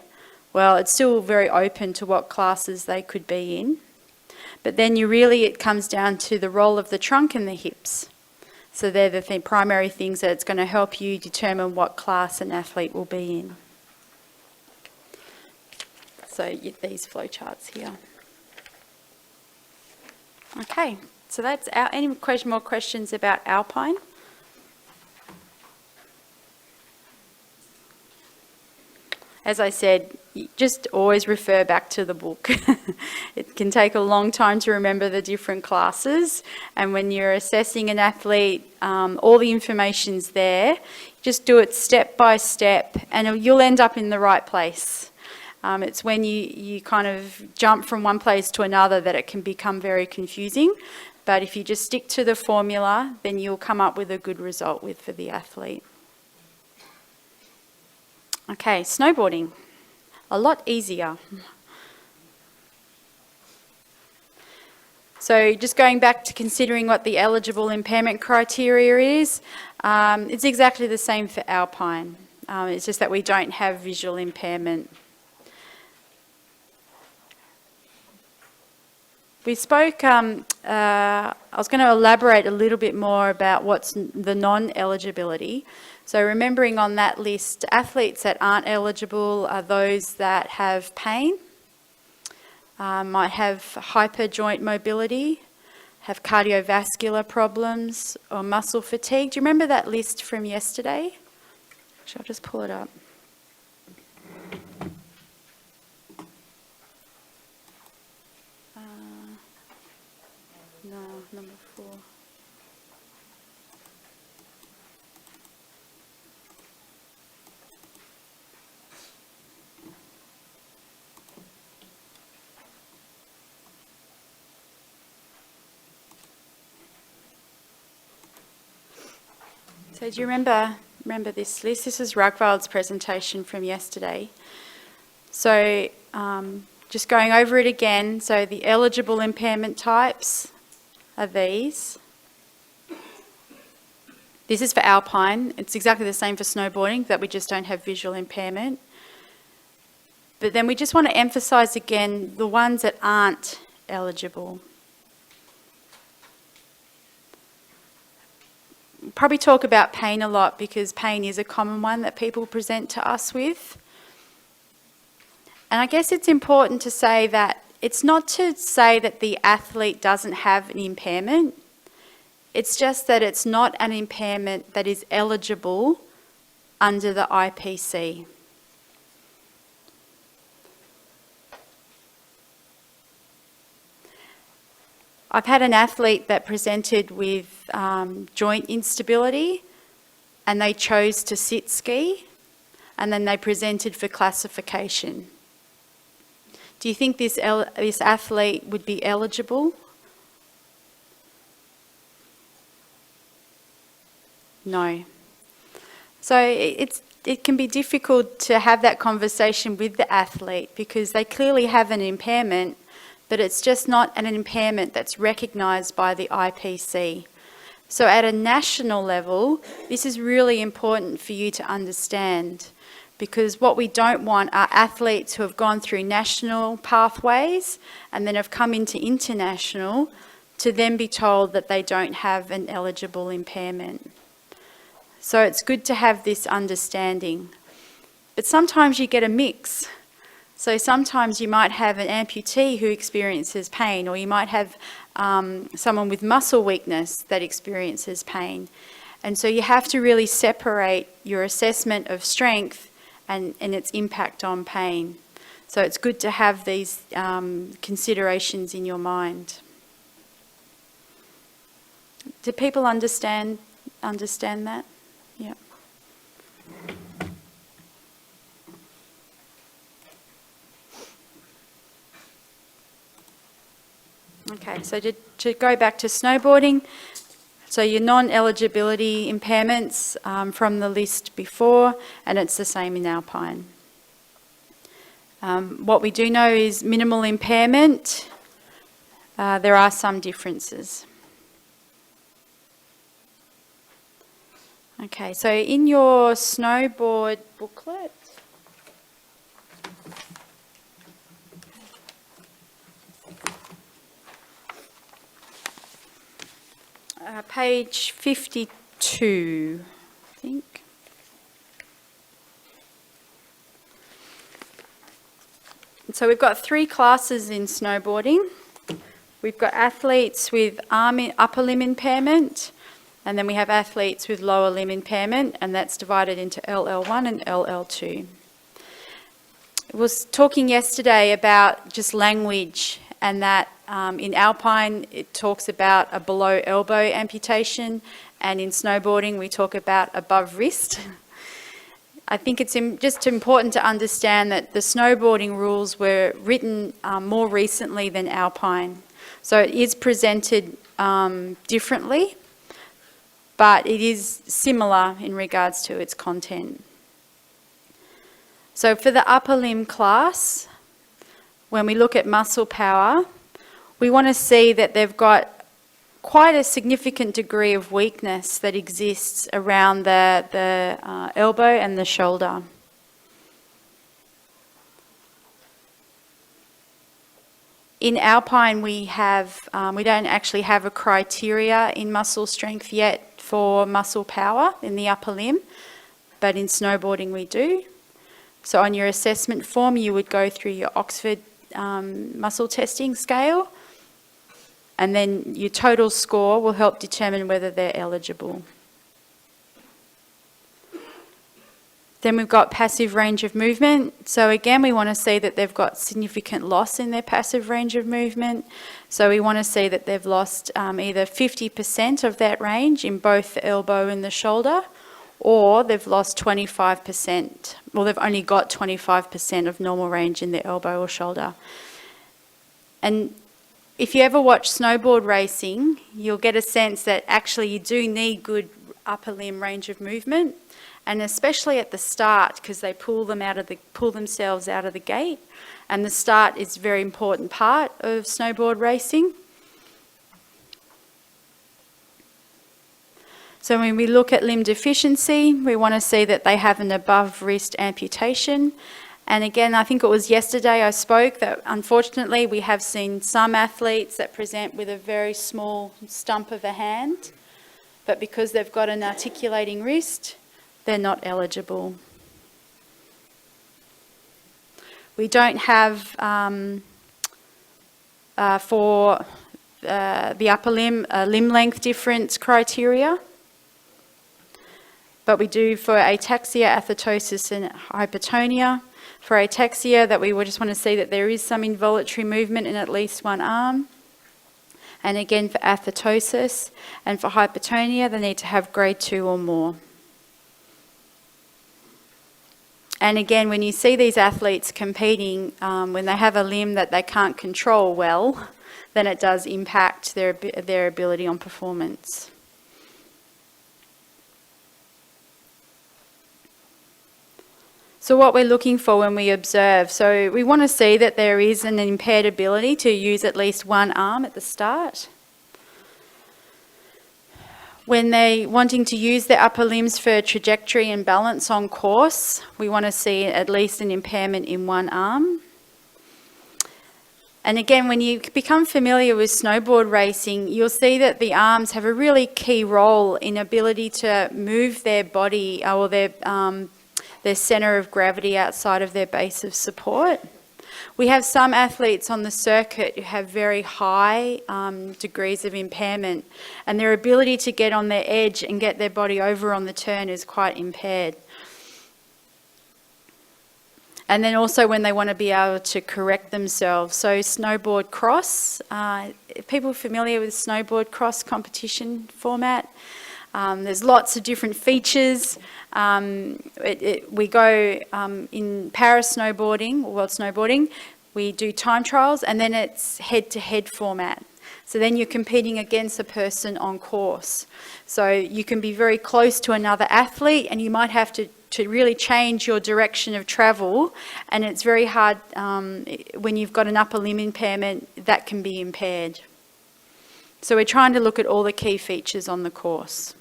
well, it's still very open to what classes they could be in. But then it comes down to the role of the trunk and the hips. So they're the primary things that it's going to help you determine what class an athlete will be in. So these flowcharts here. Okay, so that's any more questions about Alpine? As I said, you just always refer back to the book. It can take a long time to remember the different classes, and when you're assessing an athlete, all the information's there. Just do it step by step, and you'll end up in the right place. It's when you kind of jump from one place to another that it can become very confusing. But if you just stick to the formula, then you'll come up with a good result for the athlete. Okay, snowboarding. A lot easier. So just going back to considering what the eligible impairment criteria is, it's exactly the same for Alpine. It's just that we don't have visual impairment. We spoke, I was going to elaborate a little bit more about what's the non-eligibility. So remembering on that list, athletes that aren't eligible are those that have pain, might have hyper-joint mobility, have cardiovascular problems or muscle fatigue. Do you remember that list from yesterday? Actually, I'll just pull it up. No, number 4. So do you remember this list? This is Rugvald's presentation from yesterday. So just going over it again, so the eligible impairment types are these. This is for Alpine. It's exactly the same for snowboarding, that we just don't have visual impairment. But then we just want to emphasise again the ones that aren't eligible. Probably talk about pain a lot because pain is a common one that people present to us with. And I guess it's important to say that it's not to say that the athlete doesn't have an impairment. It's just that it's not an impairment that is eligible under the IPC. I've had an athlete that presented with joint instability and they chose to sit ski and then they presented for classification. Do you think this athlete would be eligible? No. So it can be difficult to have that conversation with the athlete because they clearly have an impairment, but it's just not an impairment that's recognised by the IPC. So at a national level, this is really important for you to understand, because what we don't want are athletes who have gone through national pathways and then have come into international to then be told that they don't have an eligible impairment. So it's good to have this understanding. But sometimes you get a mix. So sometimes you might have an amputee who experiences pain, or you might have someone with muscle weakness that experiences pain. And so you have to really separate your assessment of strength and its impact on pain. So it's good to have these considerations in your mind. Do people understand that? Yeah. Okay, so to go back to snowboarding, so your non-eligibility impairments from the list before, and it's the same in Alpine. What we do know is minimal impairment, there are some differences. Okay, so in your snowboard booklet, page 52, I think. So we've got 3 classes in snowboarding. We've got athletes with upper limb impairment, and then we have athletes with lower limb impairment, and that's divided into LL1 and LL2. I was talking yesterday about just language, and that in Alpine it talks about a below elbow amputation, and in snowboarding we talk about above wrist. I think it's just important to understand that the snowboarding rules were written more recently than Alpine. So it is presented differently, but it is similar in regards to its content. So for the upper limb class, when we look at muscle power, we want to see that they've got quite a significant degree of weakness that exists around the elbow and the shoulder. In Alpine, we don't actually have a criteria in muscle strength yet for muscle power in the upper limb, but in snowboarding we do. So on your assessment form, you would go through your Oxford muscle testing scale, and then your total score will help determine whether they're eligible. Then we've got passive range of movement. So again, we want to see that they've got significant loss in their passive range of movement. So we want to see that they've lost either 50% of that range in both the elbow and the shoulder, or they've lost 25%, well, they've only got 25% of normal range in the elbow or shoulder. And if you ever watch snowboard racing, you'll get a sense that actually you do need good upper limb range of movement, and especially at the start, because they pull themselves out of the gate, and the start is a very important part of snowboard racing. So when we look at limb deficiency, we want to see that they have an above wrist amputation. And again, I think it was yesterday I spoke that unfortunately we have seen some athletes that present with a very small stump of a hand, but because they've got an articulating wrist, they're not eligible. We don't have for the upper limb limb length difference criteria, but we do for ataxia, athetosis and hypertonia. For ataxia, that we would just want to see that there is some involuntary movement in at least one arm. And again for athetosis, and for hypertonia, they need to have grade 2 or more. And again, when you see these athletes competing, when they have a limb that they can't control well, then it does impact their ability on performance. So what we're looking for when we observe, so we want to see that there is an impaired ability to use at least one arm at the start. When they're wanting to use their upper limbs for trajectory and balance on course, we want to see at least an impairment in one arm. And again, when you become familiar with snowboard racing, you'll see that the arms have a really key role in ability to move their body or their centre of gravity outside of their base of support. We have some athletes on the circuit who have very high degrees of impairment, and their ability to get on their edge and get their body over on the turn is quite impaired. And then also when they want to be able to correct themselves. So snowboard cross, people familiar with snowboard cross competition format? There's lots of different features. We go in Paris snowboarding, or world snowboarding, we do time trials, and then it's head-to-head format. So then you're competing against a person on course. So you can be very close to another athlete, and you might have to really change your direction of travel, and it's very hard when you've got an upper limb impairment, that can be impaired. So we're trying to look at all the key features on the course.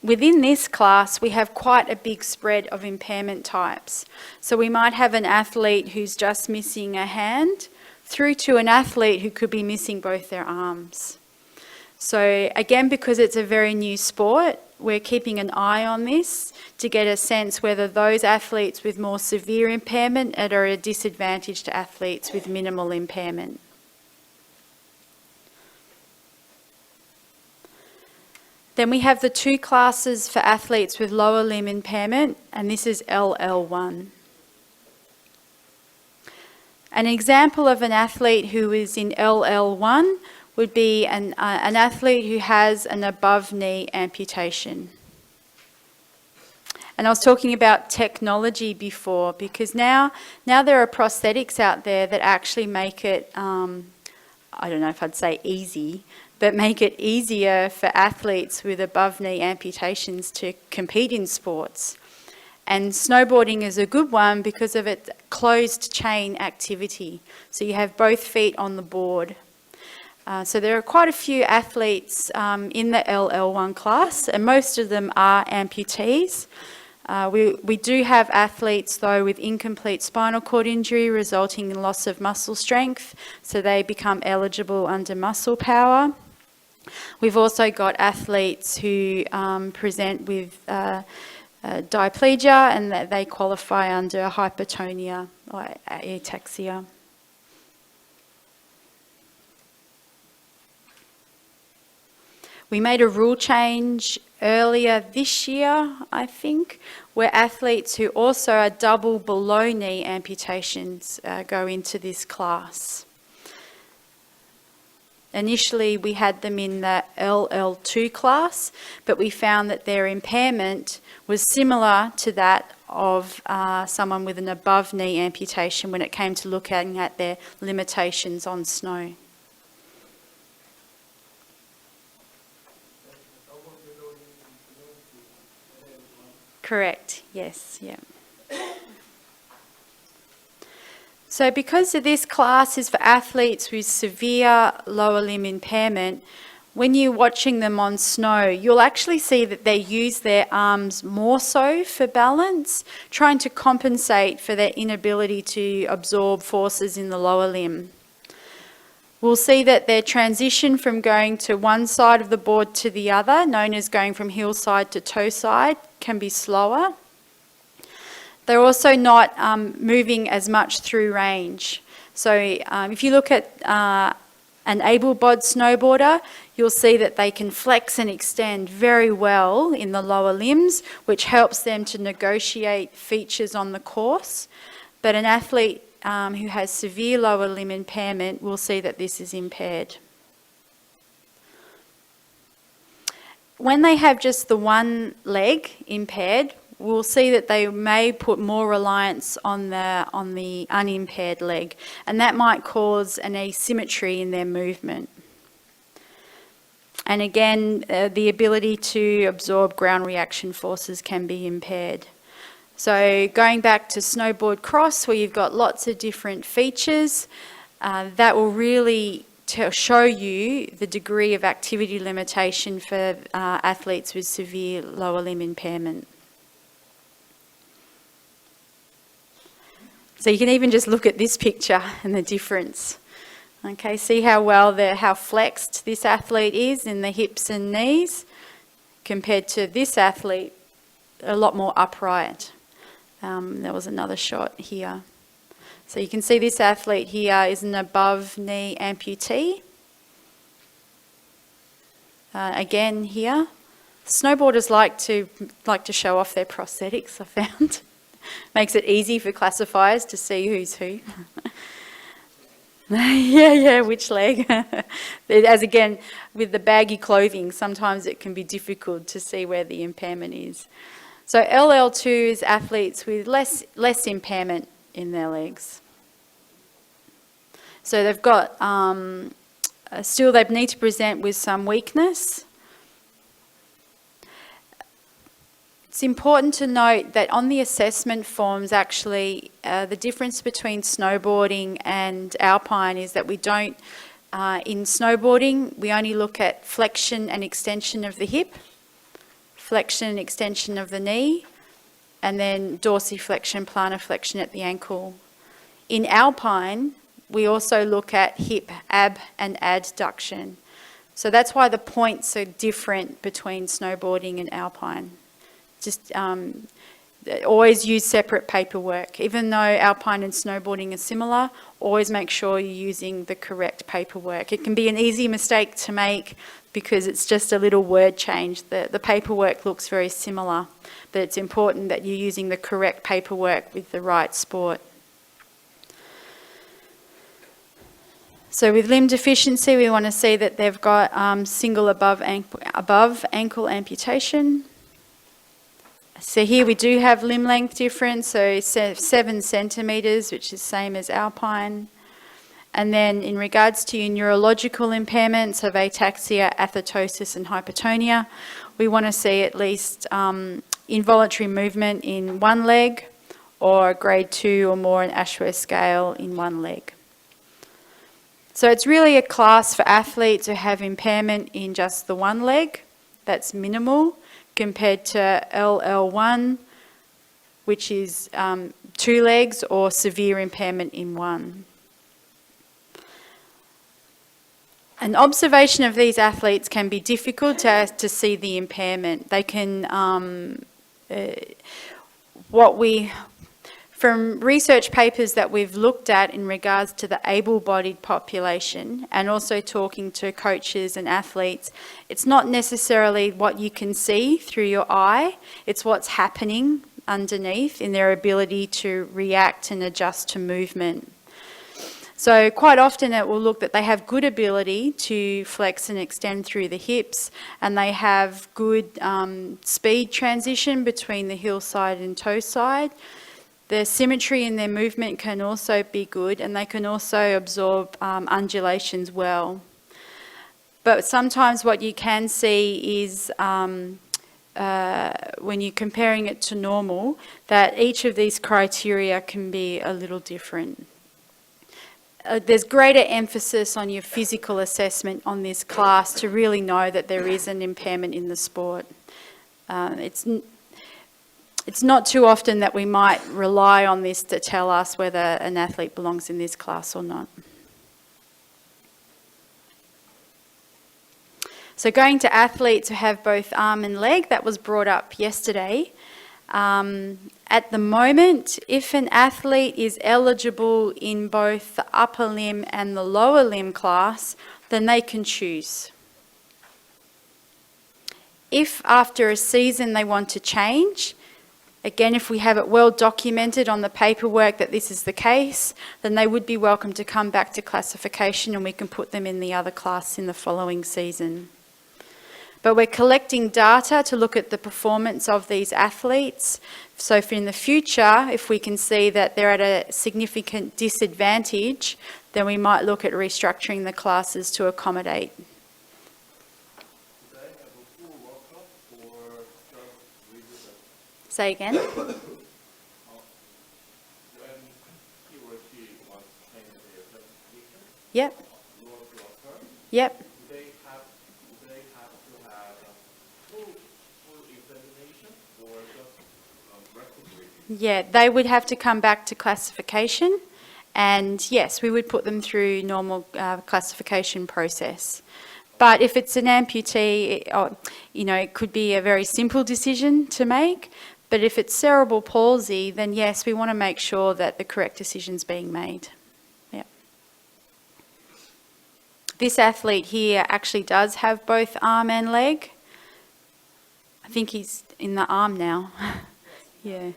Within this class, we have quite a big spread of impairment types. So we might have an athlete who's just missing a hand through to an athlete who could be missing both their arms. So again, because it's a very new sport, we're keeping an eye on this to get a sense whether those athletes with more severe impairment are a disadvantage to athletes with minimal impairment. Then we have the two classes for athletes with lower limb impairment, and this is LL1. An example of an athlete who is in LL1 would be an athlete who has an above knee amputation. And I was talking about technology before, because now there are prosthetics out there that actually make it, I don't know if I'd say easy, but make it easier for athletes with above knee amputations to compete in sports. And snowboarding is a good one because of its closed chain activity. So you have both feet on the board. So there are quite a few athletes in the LL1 class, and most of them are amputees. We do have athletes, though, with incomplete spinal cord injury resulting in loss of muscle strength, so they become eligible under muscle power. We've also got athletes who present with diplegia, and that they qualify under hypertonia or ataxia. We made a rule change earlier this year, I think, where athletes who also are double below knee amputations go into this class. Initially, we had them in the LL2 class, but we found that their impairment was similar to that of someone with an above knee amputation when it came to looking at their limitations on snow. Correct, yes, yeah. So because this class is for athletes with severe lower limb impairment, when you're watching them on snow, you'll actually see that they use their arms more so for balance, trying to compensate for their inability to absorb forces in the lower limb. We'll see that their transition from going to one side of the board to the other, known as going from heel side to toe side, can be slower. They're also not moving as much through range. So if you look at an able-bodied snowboarder, you'll see that they can flex and extend very well in the lower limbs, which helps them to negotiate features on the course. But an athlete who has severe lower limb impairment will see that this is impaired. When they have just the one leg impaired, we'll see that they may put more reliance on the unimpaired leg, and that might cause an asymmetry in their movement. And again, the ability to absorb ground reaction forces can be impaired. So going back to snowboard cross, where you've got lots of different features, that will really show you the degree of activity limitation for athletes with severe lower limb impairment. So you can even just look at this picture and the difference. Okay, see how flexed this athlete is in the hips and knees compared to this athlete, a lot more upright. There was another shot here. So you can see this athlete here is an above knee amputee. Again here, snowboarders like to show off their prosthetics, I found. Makes it easy for classifiers to see who's who. Yeah, which leg? As again, with the baggy clothing, sometimes it can be difficult to see where the impairment is. So LL2 is athletes with less impairment in their legs. So they've got, still they need to present with some weakness. It's important to note that on the assessment forms, actually, the difference between snowboarding and alpine is that we don't, in snowboarding, we only look at flexion and extension of the hip, flexion and extension of the knee, and then dorsiflexion, plantar flexion at the ankle. In alpine, we also look at hip, ab, and adduction. So that's why the points are different between snowboarding and alpine. Just always use separate paperwork. Even though alpine and snowboarding are similar, always make sure you're using the correct paperwork. It can be an easy mistake to make because it's just a little word change. The paperwork looks very similar, but it's important that you're using the correct paperwork with the right sport. So with limb deficiency, we want to see that they've got single above ankle amputation. So here we do have limb length difference, so 7 centimetres, which is same as alpine. And then in regards to your neurological impairments of ataxia, athetosis and hypertonia, we want to see at least involuntary movement in one leg, or grade 2 or more in Ashworth scale in one leg. So it's really a class for athletes who have impairment in just the one leg, that's minimal, compared to LL1, which is 2 legs or severe impairment in one. An observation of these athletes can be difficult to see the impairment. They can, from research papers that we've looked at in regards to the able-bodied population and also talking to coaches and athletes, it's not necessarily what you can see through your eye, it's what's happening underneath in their ability to react and adjust to movement. So quite often it will look that they have good ability to flex and extend through the hips, and they have good speed transition between the heel side and toe side. Their symmetry in their movement can also be good, and they can also absorb undulations well. But sometimes what you can see is when you're comparing it to normal, that each of these criteria can be a little different. There's greater emphasis on your physical assessment on this class to really know that there is an impairment in the sport. It's not too often that we might rely on this to tell us whether an athlete belongs in this class or not. So going to athletes who have both arm and leg, that was brought up yesterday. At the moment, if an athlete is eligible in both the upper limb and the lower limb class, then they can choose. If after a season they want to change, again, if we have it well documented on the paperwork that this is the case, then they would be welcome to come back to classification and we can put them in the other class in the following season. But we're collecting data to look at the performance of these athletes. So for in the future, if we can see that they're at a significant disadvantage, then we might look at restructuring the classes to accommodate. Do they have a full workup or just revisit? Say again? When he or she wants to change their classification, Yep, lower blocker, yep. do they have to have a full examination or just record review? Yeah, they would have to come back to classification, and yes, we would put them through normal classification process. But if it's an amputee, it could be a very simple decision to make. But if it's cerebral palsy, then yes, we want to make sure that the correct decision's being made. Yeah. This athlete here actually does have both arm and leg. I think he's in the arm now. Yeah.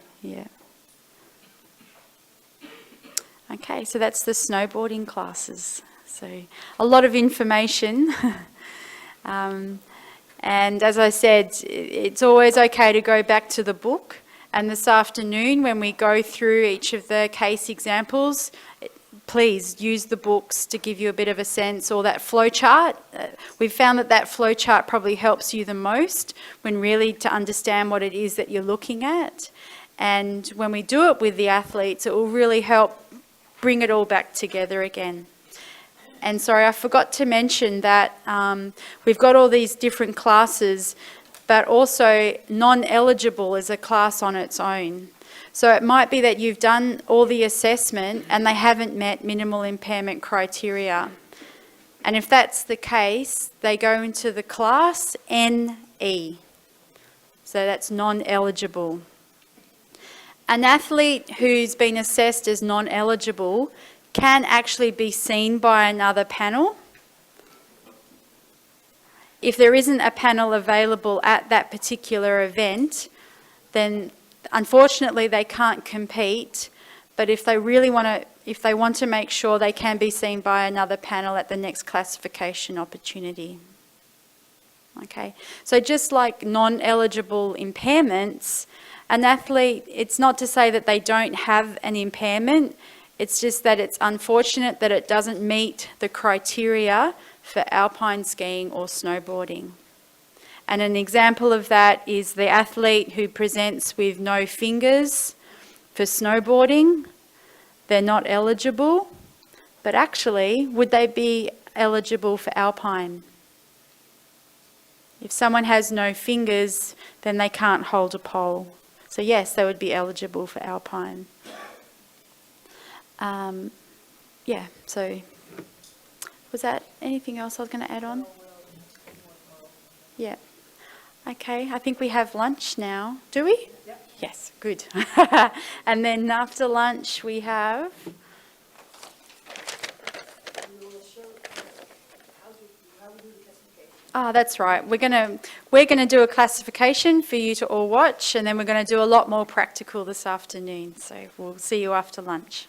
Okay, so that's the snowboarding classes. So a lot of information. And as I said, it's always okay to go back to the book. And this afternoon, when we go through each of the case examples, please use the books to give you a bit of a sense, or that flow chart. We've found that flow chart probably helps you the most when really to understand what it is that you're looking at. And when we do it with the athletes, it will really help bring it all back together again. And sorry, I forgot to mention that we've got all these different classes, but also non-eligible is a class on its own. So it might be that you've done all the assessment and they haven't met minimal impairment criteria. And if that's the case, they go into the class NE. So that's non-eligible. An athlete who's been assessed as non-eligible can actually be seen by another panel. If there isn't a panel available at that particular event, then unfortunately they can't compete. But if they want to make sure, they can be seen by another panel at the next classification opportunity. Okay, so just like non-eligible impairments, an athlete, it's not to say that they don't have an impairment, it's just that it's unfortunate that it doesn't meet the criteria for alpine skiing or snowboarding. And an example of that is the athlete who presents with no fingers for snowboarding. They're not eligible, but actually, would they be eligible for alpine? If someone has no fingers, then they can't hold a pole. So yes, they would be eligible for alpine. Yeah, so was that anything else I was going to add on? Yeah. Okay, I think we have lunch now. Do we? Yep. Yes, good. And then after lunch we have... Ah, that's right. We're gonna do a classification for you to all watch, and then we're going to do a lot more practical this afternoon. So we'll see you after lunch.